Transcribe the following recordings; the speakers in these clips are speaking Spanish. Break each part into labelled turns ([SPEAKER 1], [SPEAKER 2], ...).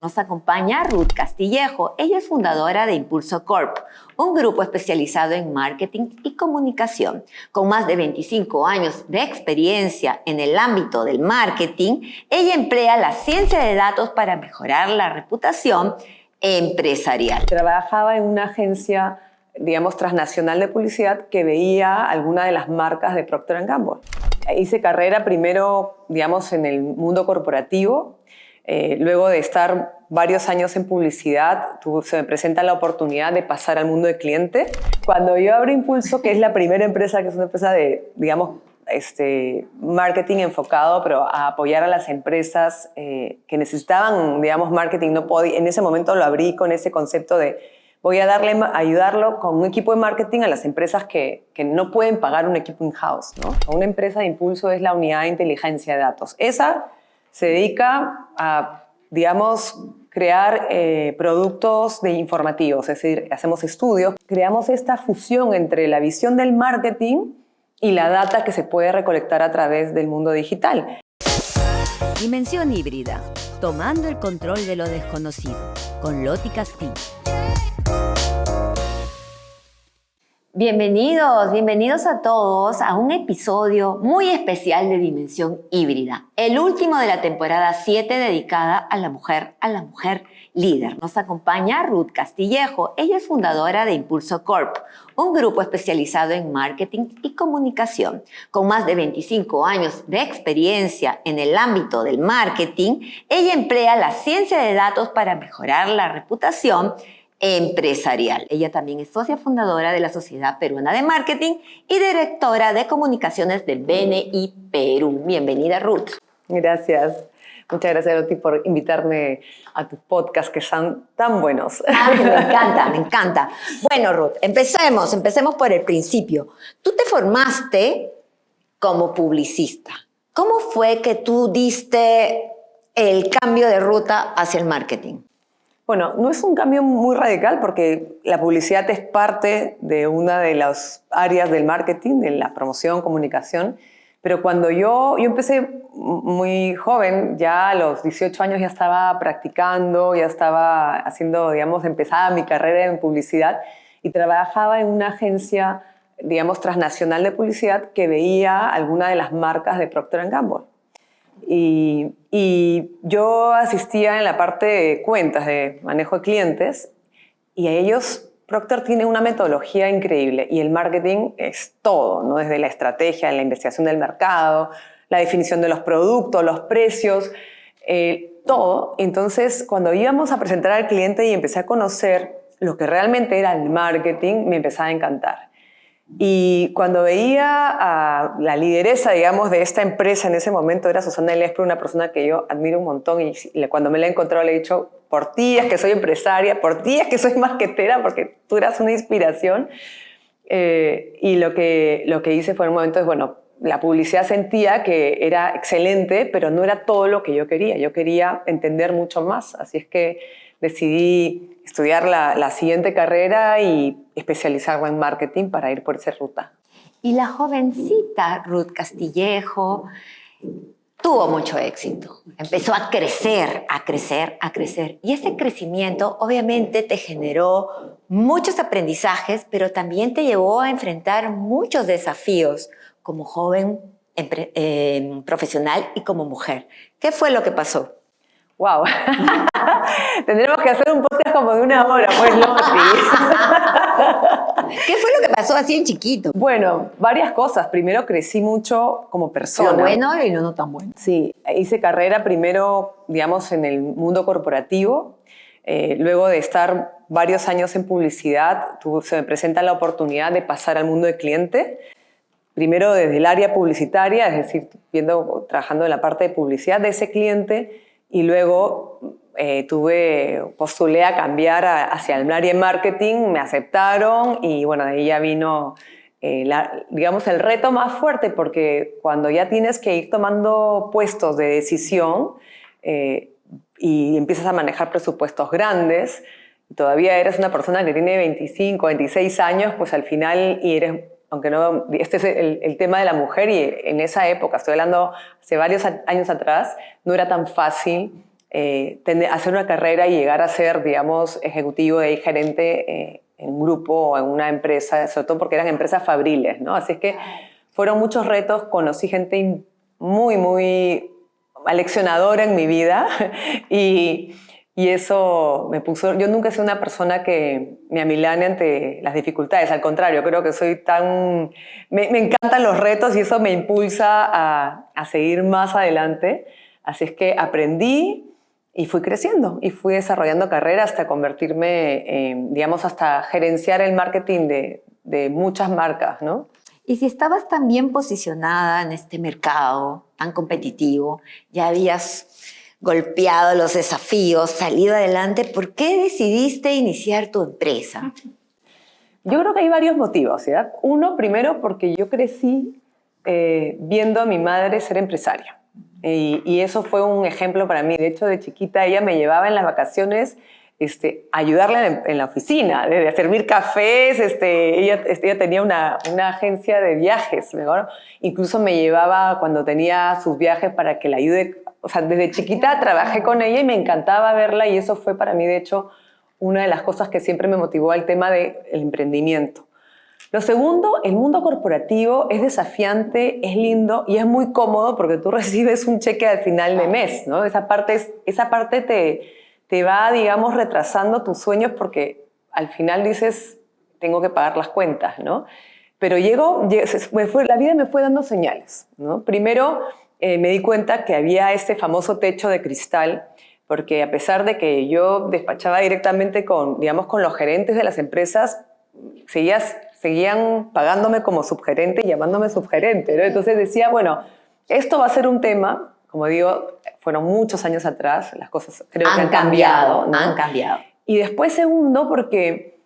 [SPEAKER 1] Nos acompaña Ruth Castillejo. Ella es fundadora de Impulso Corp, un grupo especializado en marketing y comunicación. Con más de 25 años de experiencia en el ámbito del marketing, ella emplea la ciencia de datos para mejorar la reputación empresarial.
[SPEAKER 2] Trabajaba en una agencia, transnacional de publicidad que veía alguna de las marcas de Procter & Gamble. Hice carrera primero, en el mundo corporativo. Luego de estar varios años en publicidad, se me presenta la oportunidad de pasar al mundo de cliente. Cuando yo abro Impulso, que es la primera empresa, que es una empresa de, marketing enfocado, pero a apoyar a las empresas que necesitaban, marketing, no podía. En ese momento lo abrí con ese concepto de voy a ayudarlo con un equipo de marketing a las empresas que no pueden pagar un equipo in-house, ¿no? Una empresa de Impulso es la unidad de inteligencia de datos. Esa se dedica a, crear productos informativos, es decir, hacemos estudios, creamos esta fusión entre la visión del marketing y la data que se puede recolectar a través del mundo digital.
[SPEAKER 3] Dimensión híbrida, tomando el control de lo desconocido, con Loti Castillo.
[SPEAKER 1] Bienvenidos a todos a un episodio muy especial de Dimensión Híbrida, el último de la temporada 7 dedicada a la mujer líder. Nos acompaña Ruth Castillejo. Ella es fundadora de Impulso Corp, un grupo especializado en marketing y comunicación. Con más de 25 años de experiencia en el ámbito del marketing, ella emplea la ciencia de datos para mejorar la reputación empresarial. Ella también es socia fundadora de la Sociedad Peruana de Marketing y directora de comunicaciones del BNI Perú. Bienvenida, Ruth.
[SPEAKER 2] Gracias. Muchas gracias, Loti, por invitarme a tus podcasts que son tan buenos.
[SPEAKER 1] Ay, me encanta. Bueno, Ruth, empecemos por el principio. Tú te formaste como publicista. ¿Cómo fue que tú diste el cambio de ruta hacia el marketing?
[SPEAKER 2] Bueno, no es un cambio muy radical porque la publicidad es parte de una de las áreas del marketing, de la promoción, comunicación. Pero cuando yo empecé muy joven, ya a los 18 años ya estaba practicando, ya estaba haciendo, empezaba mi carrera en publicidad y trabajaba en una agencia, transnacional de publicidad que veía alguna de las marcas de Procter & Gamble. Y yo asistía en la parte de cuentas, de manejo de clientes, y a ellos Procter tiene una metodología increíble y el marketing es todo, ¿no? Desde la estrategia, la investigación del mercado, la definición de los productos, los precios, todo. Entonces, cuando íbamos a presentar al cliente y empecé a conocer lo que realmente era el marketing, me empezaba a encantar. Y cuando veía a la lideresa, de esta empresa en ese momento, era Susana Elespro, una persona que yo admiro un montón, y cuando me la he encontrado le he dicho, por ti es que soy empresaria, por ti es que soy marketera, porque tú eras una inspiración. Y lo que hice fue en un momento, la publicidad sentía que era excelente, pero no era todo lo que yo quería. Yo quería entender mucho más, así es que decidí estudiar la siguiente carrera y especializarme en marketing para ir por esa ruta.
[SPEAKER 1] Y la jovencita Ruth Castillejo tuvo mucho éxito. Empezó a crecer. Y ese crecimiento obviamente te generó muchos aprendizajes, pero también te llevó a enfrentar muchos desafíos como joven profesional y como mujer. ¿Qué fue lo que pasó?
[SPEAKER 2] ¡Wow! Tendremos que hacer un podcast como de 1 hora, pues, Loti.
[SPEAKER 1] ¿Qué fue lo que pasó así en chiquito?
[SPEAKER 2] Bueno, varias cosas. Primero, crecí mucho como persona.
[SPEAKER 1] Lo bueno y lo no tan bueno.
[SPEAKER 2] Sí, hice carrera primero, en el mundo corporativo. Luego de estar varios años en publicidad, se me presenta la oportunidad de pasar al mundo de cliente. Primero desde el área publicitaria, es decir, trabajando en la parte de publicidad de ese cliente, y luego postulé a cambiar hacia el área de marketing, me aceptaron y de ahí ya vino el reto más fuerte, porque cuando ya tienes que ir tomando puestos de decisión y empiezas a manejar presupuestos grandes, y todavía eres una persona que tiene 25, 26 años, pues al final aunque no, este es el tema de la mujer, y en esa época, estoy hablando hace varios años atrás, no era tan fácil hacer una carrera y llegar a ser, digamos, ejecutivo y gerente en un grupo o en una empresa, sobre todo porque eran empresas fabriles, ¿no? Así es que fueron muchos retos, conocí gente muy, muy aleccionadora en mi vida y eso me puso... Yo nunca he sido una persona que me amilane ante las dificultades, al contrario, creo que soy tan... Me encantan los retos y eso me impulsa a seguir más adelante. Así es que aprendí y fui creciendo y fui desarrollando carrera hasta convertirme, digamos, hasta gerenciar el marketing de muchas marcas, ¿no?
[SPEAKER 1] Y si estabas tan bien posicionada en este mercado tan competitivo, ya habías golpeado los desafíos, salido adelante, ¿por qué decidiste iniciar tu empresa?
[SPEAKER 2] Yo creo que hay varios motivos, ¿verdad? Uno, primero, porque yo crecí viendo a mi madre ser empresaria. Y eso fue un ejemplo para mí. De hecho, de chiquita ella me llevaba en las vacaciones a ayudarle en la oficina, a servir cafés. Ella tenía una agencia de viajes, ¿no? Incluso me llevaba cuando tenía sus viajes para que la ayude. O sea, desde chiquita trabajé con ella y me encantaba verla y eso fue para mí, de hecho, una de las cosas que siempre me motivó al tema del emprendimiento. Lo segundo, el mundo corporativo es desafiante, es lindo y es muy cómodo porque tú recibes un cheque al final de mes, ¿no? Esa parte te va, digamos, retrasando tus sueños porque al final dices, tengo que pagar las cuentas, ¿no? Pero la vida me fue dando señales, ¿no? Primero, me di cuenta que había este famoso techo de cristal porque a pesar de que yo despachaba directamente con los gerentes de las empresas, seguían pagándome como subgerente y llamándome subgerente, ¿no? Entonces decía, bueno, esto va a ser un tema, como digo, fueron muchos años atrás, las cosas creo que han cambiado, ¿no?
[SPEAKER 1] Han cambiado.
[SPEAKER 2] Y después segundo, porque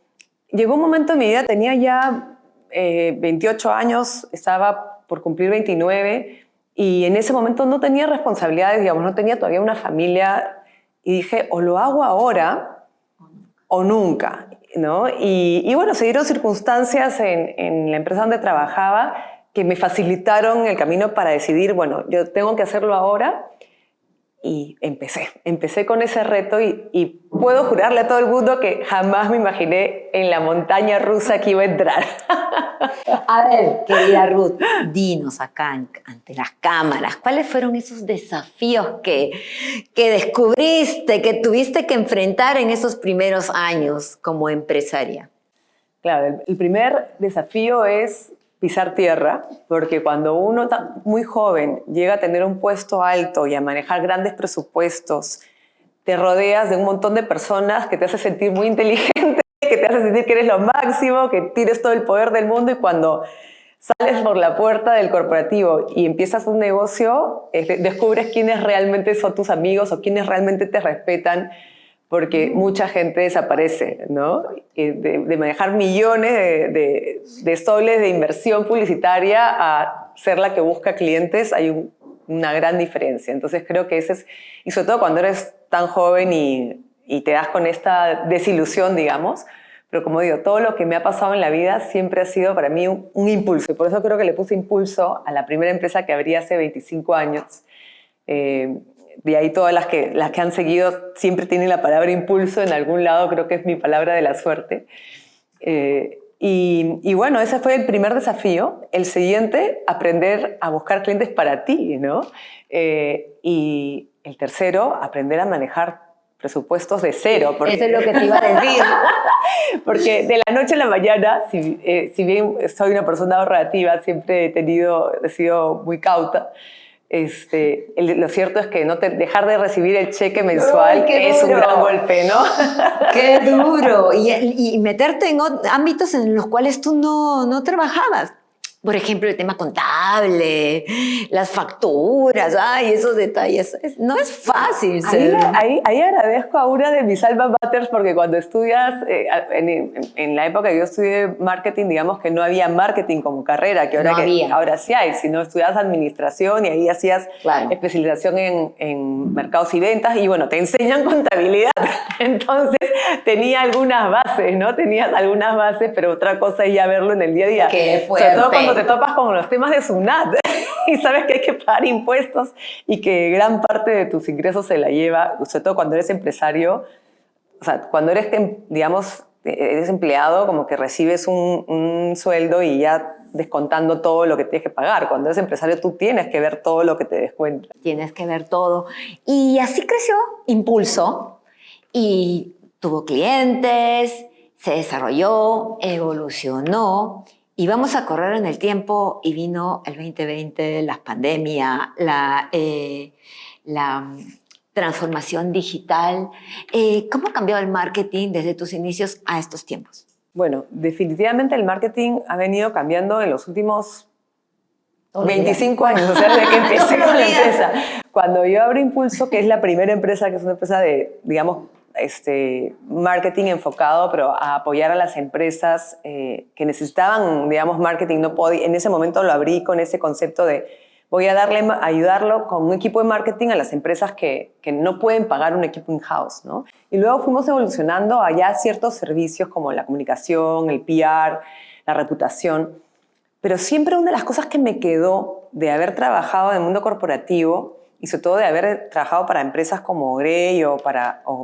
[SPEAKER 2] llegó un momento en mi vida, tenía ya 28 años, estaba por cumplir 29, y en ese momento no tenía responsabilidades, digamos, no tenía todavía una familia, y dije, o lo hago ahora o nunca, ¿no? Y bueno, se dieron circunstancias en la empresa donde trabajaba que me facilitaron el camino para decidir, bueno, yo tengo que hacerlo ahora. Y empecé con ese reto y puedo jurarle a todo el mundo que jamás me imaginé en la montaña rusa que iba a entrar.
[SPEAKER 1] A ver, querida Ruth, dinos acá ante las cámaras, ¿cuáles fueron esos desafíos que descubriste, que tuviste que enfrentar en esos primeros años como empresaria?
[SPEAKER 2] Claro, el primer desafío es pisar tierra, porque cuando uno muy joven llega a tener un puesto alto y a manejar grandes presupuestos, te rodeas de un montón de personas que te hacen sentir muy inteligente, que te hacen sentir que eres lo máximo, que tienes todo el poder del mundo y cuando sales por la puerta del corporativo y empiezas un negocio, descubres quiénes realmente son tus amigos o quiénes realmente te respetan, porque mucha gente desaparece, ¿no? De manejar millones de soles de inversión publicitaria a ser la que busca clientes, hay una gran diferencia. Entonces creo que ese es, y sobre todo cuando eres tan joven y te das con esta desilusión, digamos, pero como digo, todo lo que me ha pasado en la vida siempre ha sido para mí un impulso, y por eso creo que le puse impulso a la primera empresa que abrí hace 25 años. De ahí todas las que han seguido siempre tienen la palabra impulso en algún lado, creo que es mi palabra de la suerte. Y bueno, ese fue el primer desafío. El siguiente, aprender a buscar clientes para ti, ¿no? Y el tercero, aprender a manejar presupuestos de cero.
[SPEAKER 1] Porque, eso es lo que te iba a decir.
[SPEAKER 2] Porque de la noche a la mañana, si bien soy una persona ahorrativa, siempre he sido muy cauta. Lo cierto es que dejar de recibir el cheque mensual es un gran golpe, ¿no?
[SPEAKER 1] ¡Qué duro! Y meterte en ámbitos en los cuales tú no trabajabas. Por ejemplo, el tema contable, las facturas, esos detalles. No es fácil.
[SPEAKER 2] Ahí agradezco a una de mis alma maters porque cuando estudias, en la época que yo estudié marketing, digamos que no había marketing como carrera, que ahora sí hay, sino estudias administración y ahí hacías especialización en mercados y ventas y bueno, te enseñan contabilidad. Entonces tenía algunas bases, ¿no? Tenías algunas bases, pero otra cosa es ya verlo en el día a día.
[SPEAKER 1] ¡Qué fuerte!
[SPEAKER 2] Sobre todo cuando cuando te topas con los temas de SUNAT y sabes que hay que pagar impuestos y que gran parte de tus ingresos se la lleva, sobre todo cuando eres empresario, o sea, cuando eres, digamos, eres empleado, como que recibes un sueldo y ya descontando todo lo que tienes que pagar. Cuando eres empresario tú tienes que ver todo lo que te descuentan.
[SPEAKER 1] Tienes que ver todo. Y así creció Impulso y tuvo clientes, se desarrolló, evolucionó y vamos a correr en el tiempo y vino el 2020, la pandemia, la transformación digital. ¿Cómo ha cambiado el marketing desde tus inicios a estos tiempos?
[SPEAKER 2] Bueno, definitivamente el marketing ha venido cambiando en los últimos 25 años, o sea, desde que empecé con la empresa. Cuando yo abrí Impulso, que es la primera empresa, que es una empresa de, digamos, marketing enfocado, pero a apoyar a las empresas que necesitaban, digamos, marketing, no podía, en ese momento lo abrí con ese concepto de voy a ayudarlo con un equipo de marketing a las empresas que no pueden pagar un equipo in-house, ¿no? Y luego fuimos evolucionando a ya ciertos servicios como la comunicación, el PR, la reputación. Pero siempre una de las cosas que me quedó de haber trabajado en el mundo corporativo y sobre todo de haber trabajado para empresas como Grey o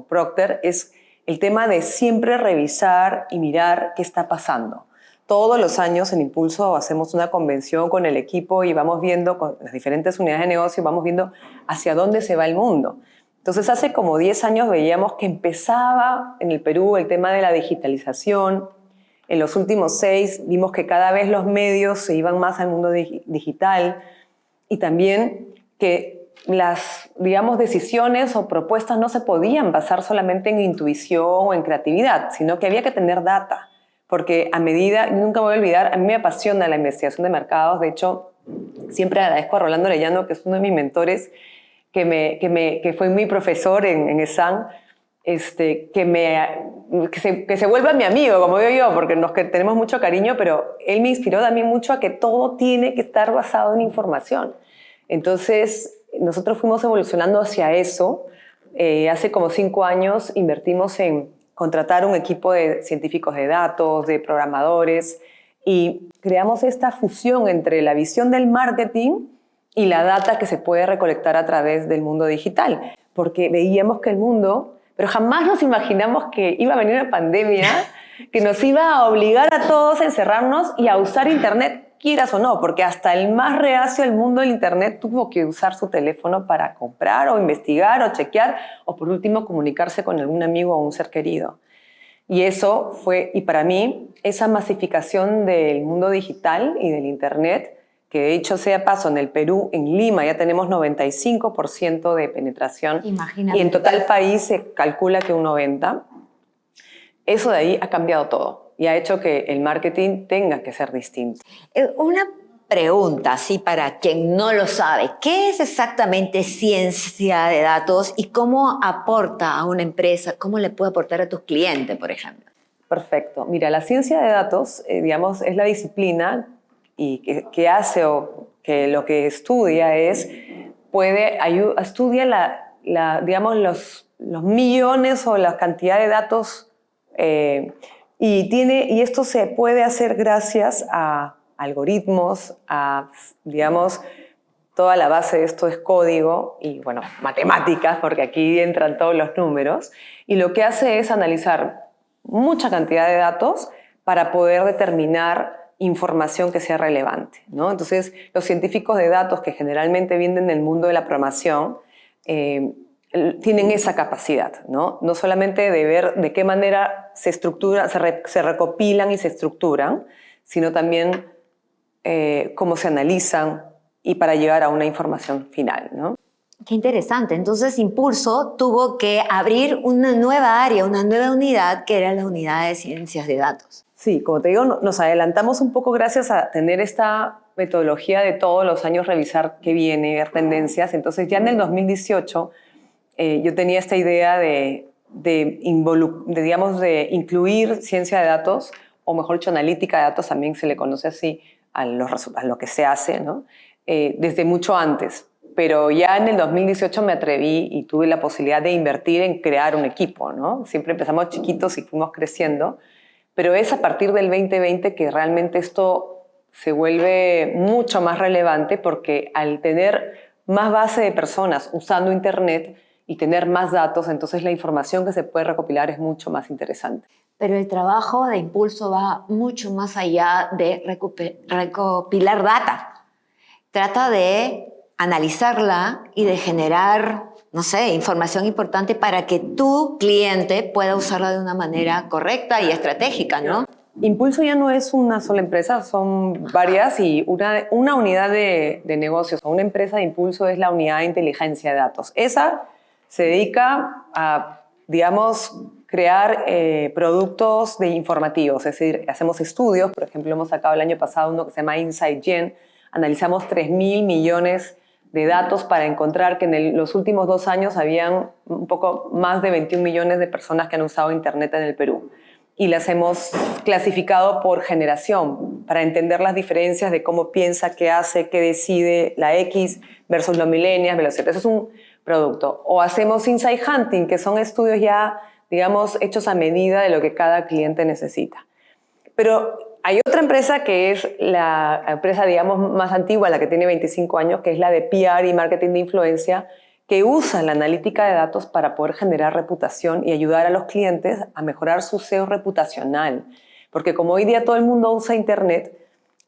[SPEAKER 2] Procter es el tema de siempre revisar y mirar qué está pasando. Todos los años en Impulso hacemos una convención con el equipo y vamos viendo con las diferentes unidades de negocio, vamos viendo hacia dónde se va el mundo. Entonces hace como 10 años veíamos que empezaba en el Perú el tema de la digitalización. En los últimos 6 vimos que cada vez los medios se iban más al mundo digital y también que las, digamos, decisiones o propuestas no se podían basar solamente en intuición o en creatividad, sino que había que tener data. Porque a medida, nunca me voy a olvidar, a mí me apasiona la investigación de mercados. De hecho, siempre agradezco a Rolando Arellano, que es uno de mis mentores, que fue mi profesor en ESAN, que se vuelva mi amigo, como digo yo, porque que tenemos mucho cariño, pero él me inspiró también mucho a que todo tiene que estar basado en información. Entonces, nosotros fuimos evolucionando hacia eso. Hace como 5 años invertimos en contratar un equipo de científicos de datos, de programadores, y creamos esta fusión entre la visión del marketing y la data que se puede recolectar a través del mundo digital. Porque veíamos que el mundo, pero jamás nos imaginamos que iba a venir una pandemia que nos iba a obligar a todos a encerrarnos y a usar Internet, quieras o no, porque hasta el más reacio del mundo del Internet tuvo que usar su teléfono para comprar o investigar o chequear o por último comunicarse con algún amigo o un ser querido. Y eso fue, y para mí, esa masificación del mundo digital y del Internet, que de hecho sea paso en el Perú, en Lima ya tenemos 95% de penetración.
[SPEAKER 1] Imagínate.
[SPEAKER 2] Y en total país se calcula que un 90%. Eso de ahí ha cambiado todo y ha hecho que el marketing tenga que ser distinto.
[SPEAKER 1] Una pregunta, así para quien no lo sabe. ¿Qué es exactamente ciencia de datos y cómo aporta a una empresa? ¿Cómo le puede aportar a tus clientes, por ejemplo?
[SPEAKER 2] Perfecto. Mira, la ciencia de datos, digamos, es la disciplina y que hace o que lo que estudia es, estudia digamos, los millones o la cantidad de datos y esto se puede hacer gracias a algoritmos, a, digamos, toda la base de esto es código y, bueno, matemáticas, porque aquí entran todos los números, y lo que hace es analizar mucha cantidad de datos para poder determinar información que sea relevante, ¿no? Entonces, los científicos de datos que generalmente vienen del mundo de la programación tienen esa capacidad, ¿no? No solamente de ver de qué manera se estructuran, se recopilan y se estructuran, sino también cómo se analizan y para llegar a una información final, ¿no?
[SPEAKER 1] Qué interesante. Entonces, Impulso tuvo que abrir una nueva área, una nueva unidad, que era la unidad de ciencias de datos.
[SPEAKER 2] Sí, como te digo, nos adelantamos un poco gracias a tener esta metodología de todos los años revisar qué viene, ver tendencias. Entonces, ya en el 2018 yo tenía esta idea de incluir ciencia de datos, o mejor dicho, analítica de datos, también se le conoce así a lo que se hace, ¿no? Desde mucho antes. Pero ya en el 2018 me atreví y tuve la posibilidad de invertir en crear un equipo, ¿no? Siempre empezamos chiquitos y fuimos creciendo, pero es a partir del 2020 que realmente esto se vuelve mucho más relevante porque al tener más base de personas usando Internet y tener más datos, entonces la información que se puede recopilar es mucho más interesante.
[SPEAKER 1] Pero el trabajo de Impulso va mucho más allá de recopilar data. Trata de analizarla y de generar, no sé, información importante para que tu cliente pueda usarla de una manera correcta y estratégica, ¿no?
[SPEAKER 2] Impulso ya no es una sola empresa, son varias y una unidad de negocios o una empresa de Impulso es la unidad de inteligencia de datos. Esa se dedica a, digamos, crear productos informativos, es decir, hacemos estudios, por ejemplo, hemos sacado el año pasado uno que se llama Insight Gen, analizamos 3.000 millones de datos para encontrar que en los últimos 2 años habían un poco más de 21 millones de personas que han usado Internet en el Perú. Y las hemos clasificado por generación para entender las diferencias de cómo piensa, qué hace, qué decide la X versus los millennials, los Z. Eso es un producto. O hacemos Insight Hunting, que son estudios ya, digamos, hechos a medida de lo que cada cliente necesita. Pero hay otra empresa que es la empresa, digamos, más antigua, la que tiene 25 años, que es la de PR y marketing de influencia, que usa la analítica de datos para poder generar reputación y ayudar a los clientes a mejorar su SEO reputacional. Porque como hoy día todo el mundo usa Internet,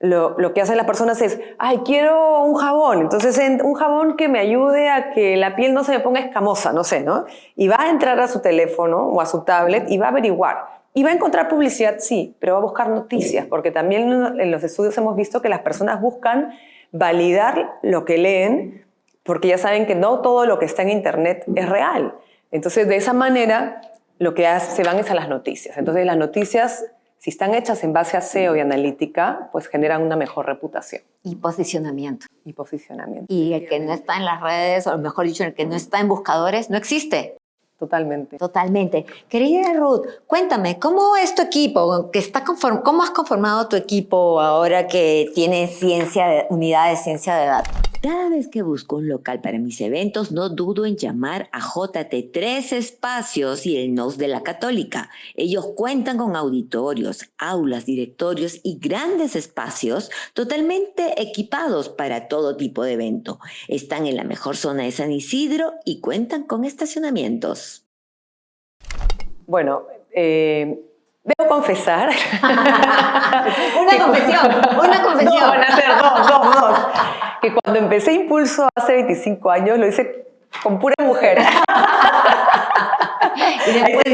[SPEAKER 2] lo que hacen las personas es, ay, quiero un jabón, entonces un jabón que me ayude a que la piel no se me ponga escamosa, no sé, ¿no? Y va a entrar a su teléfono o a su tablet y va a averiguar. Y va a encontrar publicidad, sí, pero va a buscar noticias, porque también en los estudios hemos visto que las personas buscan validar lo que leen, porque ya saben que no todo lo que está en Internet es real. Entonces, de esa manera, lo que se van es a las noticias. Entonces, las noticias, si están hechas en base a SEO y analítica, pues generan una mejor reputación.
[SPEAKER 1] Y posicionamiento.
[SPEAKER 2] Y posicionamiento.
[SPEAKER 1] Y el que no está en las redes, o mejor dicho, el que no está en buscadores, no existe.
[SPEAKER 2] Totalmente.
[SPEAKER 1] Totalmente. Querida Ruth, cuéntame, ¿cómo es tu equipo? ¿Cómo has conformado tu equipo ahora que tiene unidad de ciencia de datos?
[SPEAKER 3] Cada vez que busco un local para mis eventos, no dudo en llamar a JT3 Espacios y el NOS de la Católica. Ellos cuentan con auditorios, aulas, directorios y grandes espacios totalmente equipados para todo tipo de evento. Están en la mejor zona de San Isidro y cuentan con estacionamientos.
[SPEAKER 2] Bueno, debo confesar.
[SPEAKER 1] Una confesión.
[SPEAKER 2] No, van a ser dos. Que cuando empecé Impulso hace 25 años, lo hice con pura mujer.
[SPEAKER 1] Y después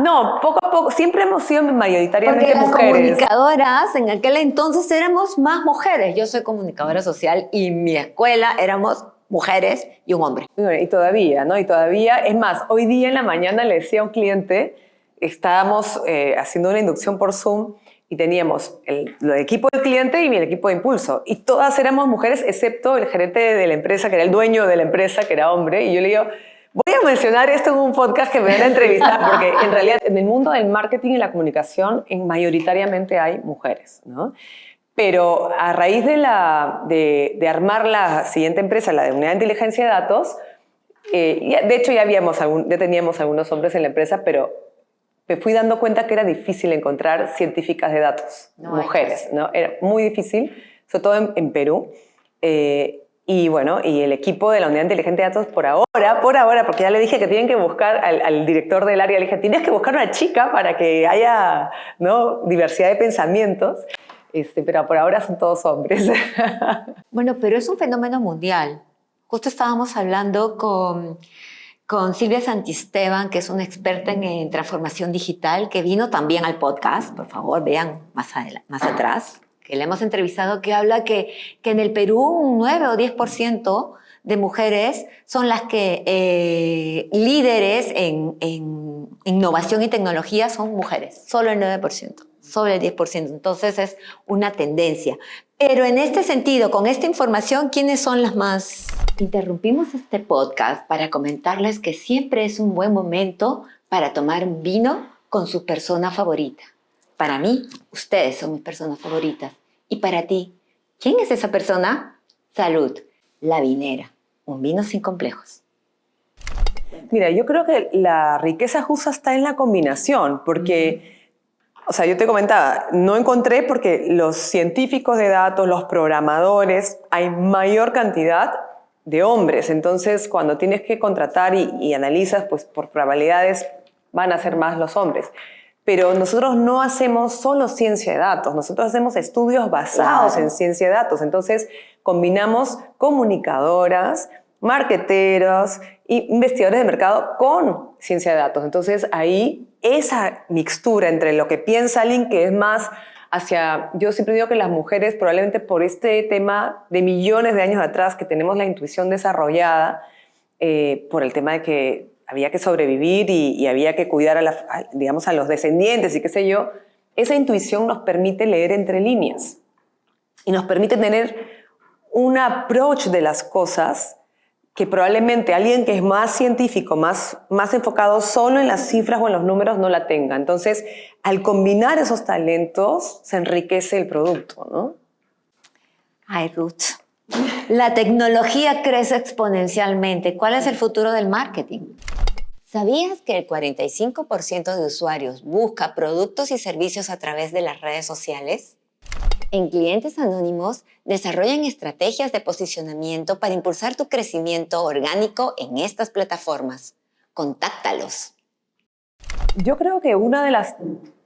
[SPEAKER 2] No, poco a poco, siempre hemos sido mayoritariamente
[SPEAKER 1] porque las
[SPEAKER 2] mujeres.
[SPEAKER 1] comunicadoras en aquel entonces éramos más mujeres. Yo soy comunicadora social y en mi escuela éramos mujeres y un hombre.
[SPEAKER 2] Y todavía, ¿no? Y todavía, es más, hoy día en la mañana le decía a un cliente, estábamos haciendo una inducción por Zoom y teníamos el equipo del cliente y el equipo de Impulso. Y todas éramos mujeres, excepto el gerente de la empresa, que era el dueño de la empresa, que era hombre. Y yo le digo, voy a mencionar esto en un podcast que me van a entrevistar, porque en realidad en el mundo del marketing y la comunicación mayoritariamente hay mujeres, ¿no? Pero a raíz de armar la siguiente empresa, la de unidad de inteligencia de datos, de hecho ya teníamos algunos hombres en la empresa, pero me fui dando cuenta que era difícil encontrar científicas de datos, mujeres, ¿no? Era muy difícil, sobre todo en Perú. Y bueno, y el equipo de la unidad de inteligencia de datos por ahora, porque ya le dije que tienen que buscar al director del área, le dije, tienes que buscar una chica para que haya, ¿no?, diversidad de pensamientos. Pero por ahora son todos hombres.
[SPEAKER 1] Bueno, pero es un fenómeno mundial. Justo estábamos hablando con Silvia Santisteban, que es una experta en transformación digital, que vino también al podcast. Por favor, vean más atrás, que le hemos entrevistado, que habla que en el Perú un 9 o 10% de mujeres son las que líderes en innovación y tecnología son mujeres. Solo el 9%. Sobre el 10%. Entonces es una tendencia. Pero en este sentido, con esta información, ¿quiénes son las más? Interrumpimos este podcast para comentarles que siempre es un buen momento para tomar un vino con su persona favorita. Para mí, ustedes son mis personas favoritas. Y para ti, ¿quién es esa persona? Salud, La Vinera, un vino sin complejos.
[SPEAKER 2] Mira, yo creo que la riqueza justa está en la combinación, porque o sea, yo te comentaba, no encontré porque los científicos de datos, los programadores, hay mayor cantidad de hombres. Entonces, cuando tienes que contratar y analizas, pues por probabilidades van a ser más los hombres. Pero nosotros no hacemos solo ciencia de datos, nosotros hacemos estudios basados en ciencia de datos. Entonces, combinamos comunicadoras, marketeros, investigadores de mercado con ciencia de datos. Entonces, ahí esa mixtura entre lo que piensa alguien que es más hacia... Yo siempre digo que las mujeres, probablemente por este tema de millones de años atrás, que tenemos la intuición desarrollada, por el tema de que había que sobrevivir y había que cuidar digamos, a los descendientes y qué sé yo, esa intuición nos permite leer entre líneas y nos permite tener un approach de las cosas que probablemente alguien que es más científico, más enfocado solo en las cifras o en los números no la tenga. Entonces, al combinar esos talentos, se enriquece el producto, ¿no?
[SPEAKER 1] Ay, Ruth, la tecnología crece exponencialmente. ¿Cuál es el futuro del marketing? ¿Sabías que el 45% de usuarios busca productos y servicios a través de las redes sociales? En Clientes Anónimos desarrollan estrategias de posicionamiento para impulsar tu crecimiento orgánico en estas plataformas. Contáctalos.
[SPEAKER 2] Yo creo que una de las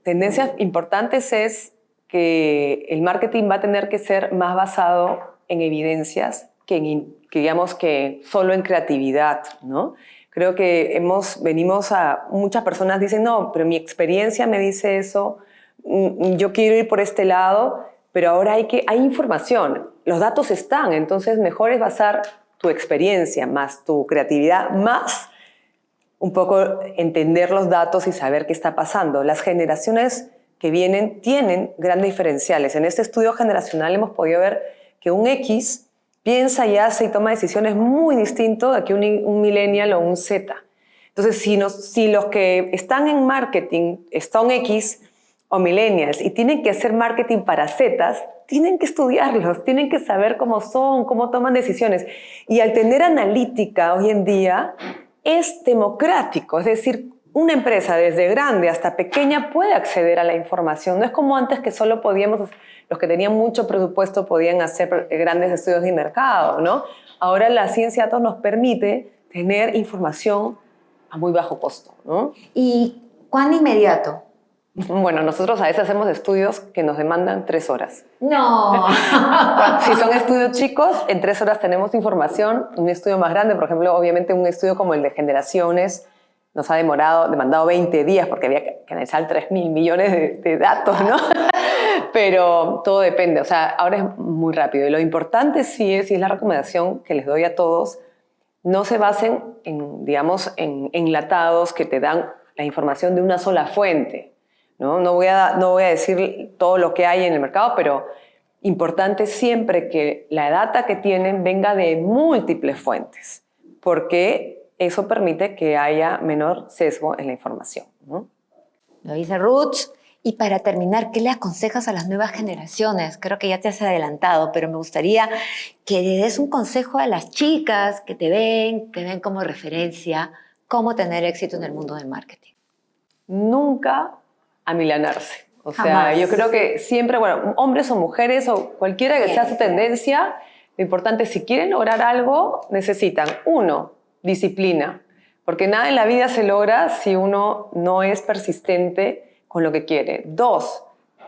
[SPEAKER 2] tendencias importantes es que el marketing va a tener que ser más basado en evidencias que digamos que solo en creatividad, ¿no? Creo que muchas personas dicen, no, pero mi experiencia me dice eso, yo quiero ir por este lado, pero ahora hay información, los datos están, entonces mejor es basar tu experiencia más tu creatividad, más un poco entender los datos y saber qué está pasando. Las generaciones que vienen tienen grandes diferenciales. En este estudio generacional hemos podido ver que un X piensa y hace y toma decisiones muy distintas de que un millennial o un Z. Entonces, si los que están en marketing son X o millennials y tienen que hacer marketing para Zetas, tienen que estudiarlos, tienen que saber cómo son, cómo toman decisiones. Y al tener analítica hoy en día es democrático, es decir, una empresa desde grande hasta pequeña puede acceder a la información. No es como antes que solo podíamos... Los que tenían mucho presupuesto podían hacer grandes estudios de mercado, ¿no? Ahora la ciencia de datos nos permite tener información a muy bajo costo, ¿no?
[SPEAKER 1] ¿Y cuán inmediato?
[SPEAKER 2] Bueno, nosotros a veces hacemos estudios que nos demandan 3 horas.
[SPEAKER 1] No.
[SPEAKER 2] Si son estudios chicos, en 3 horas tenemos información. Un estudio más grande, por ejemplo, obviamente un estudio como el de generaciones, nos ha demandado 20 días porque había que analizar 3.000 millones de datos, ¿no? Pero todo depende, o sea, ahora es muy rápido. Y lo importante sí es, y es la recomendación que les doy a todos, no se basen en, digamos, en enlatados que te dan la información de una sola fuente, ¿no? No voy a decir todo lo que hay en el mercado, pero importante siempre que la data que tienen venga de múltiples fuentes, porque eso permite que haya menor sesgo en la información, ¿no?
[SPEAKER 1] Lo dice Ruth. Y para terminar, ¿qué le aconsejas a las nuevas generaciones? Creo que ya te has adelantado, pero me gustaría que le des un consejo a las chicas que te ven como referencia, cómo tener éxito en el mundo del marketing.
[SPEAKER 2] Nunca amilanarse. O sea,
[SPEAKER 1] Jamás.
[SPEAKER 2] yo creo que siempre, bueno, hombres o mujeres o cualquiera que sea su tendencia, lo importante es si quieren lograr algo, necesitan, 1, disciplina. Porque nada en la vida se logra si uno no es persistente con lo que quiere. 2,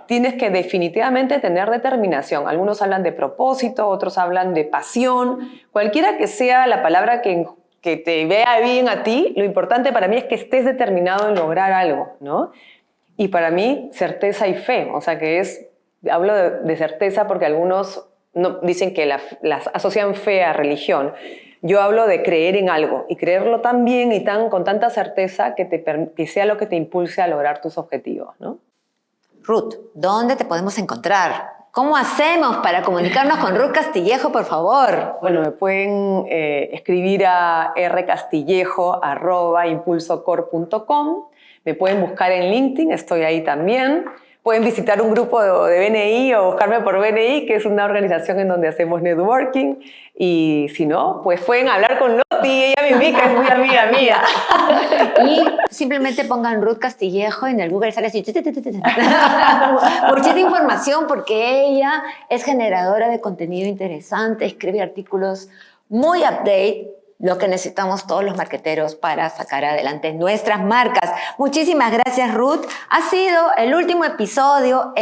[SPEAKER 2] tienes que definitivamente tener determinación. Algunos hablan de propósito, otros hablan de pasión. Cualquiera que sea la palabra que te vea bien a ti, lo importante para mí es que estés determinado en lograr algo, ¿no? Y para mí, certeza y fe. O sea, hablo de certeza porque algunos dicen que las asocian fe a religión. Yo hablo de creer en algo y creerlo tan bien y con tanta certeza que sea lo que te impulse a lograr tus objetivos, ¿no?
[SPEAKER 1] Ruth, ¿dónde te podemos encontrar? ¿Cómo hacemos para comunicarnos con Ruth Castillejo, por favor?
[SPEAKER 2] Bueno, me pueden escribir a rcastillejo@impulsocor.com. Me pueden buscar en LinkedIn, estoy ahí también. Pueden visitar un grupo de BNI o buscarme por BNI, que es una organización en donde hacemos networking. Y si no, pues pueden hablar con nosotros. Loti, ella me ubica, es muy amiga mía.
[SPEAKER 1] Y simplemente pongan Ruth Castillejo en el Google, sale así. Muchísima información porque ella es generadora de contenido interesante, escribe artículos muy update, lo que necesitamos todos los marqueteros para sacar adelante nuestras marcas. Muchísimas gracias, Ruth. Ha sido el último episodio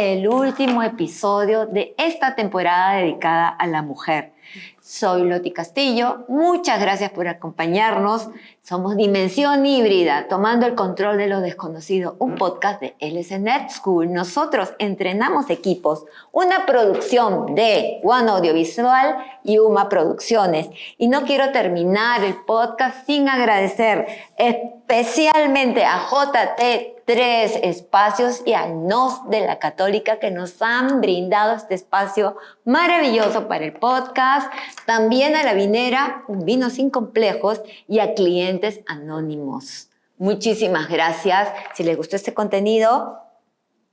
[SPEAKER 1] de esta temporada dedicada a la mujer. Soy Loti Castillo, muchas gracias por acompañarnos. Somos Dimensión Híbrida, tomando el control de lo desconocido, un podcast de LS Net School. Nosotros entrenamos equipos, una producción de One Audiovisual y UMA Producciones. Y no quiero terminar el podcast sin agradecer especialmente a JT3 Espacios y al NOS de la Católica que nos han brindado este espacio maravilloso para el podcast. También a La Vinera, un vino sin complejos, y a Clientes Anónimos. Muchísimas gracias. Si les gustó este contenido,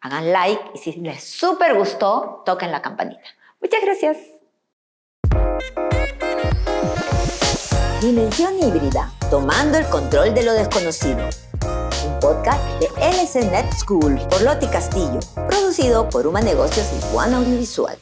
[SPEAKER 1] hagan like, y si les súper gustó, toquen la campanita. Muchas gracias. Dimensión Híbrida, tomando el control de lo desconocido. Un podcast de LS Net School por Loti Castillo, producido por UMA Negocios y One Audiovisual.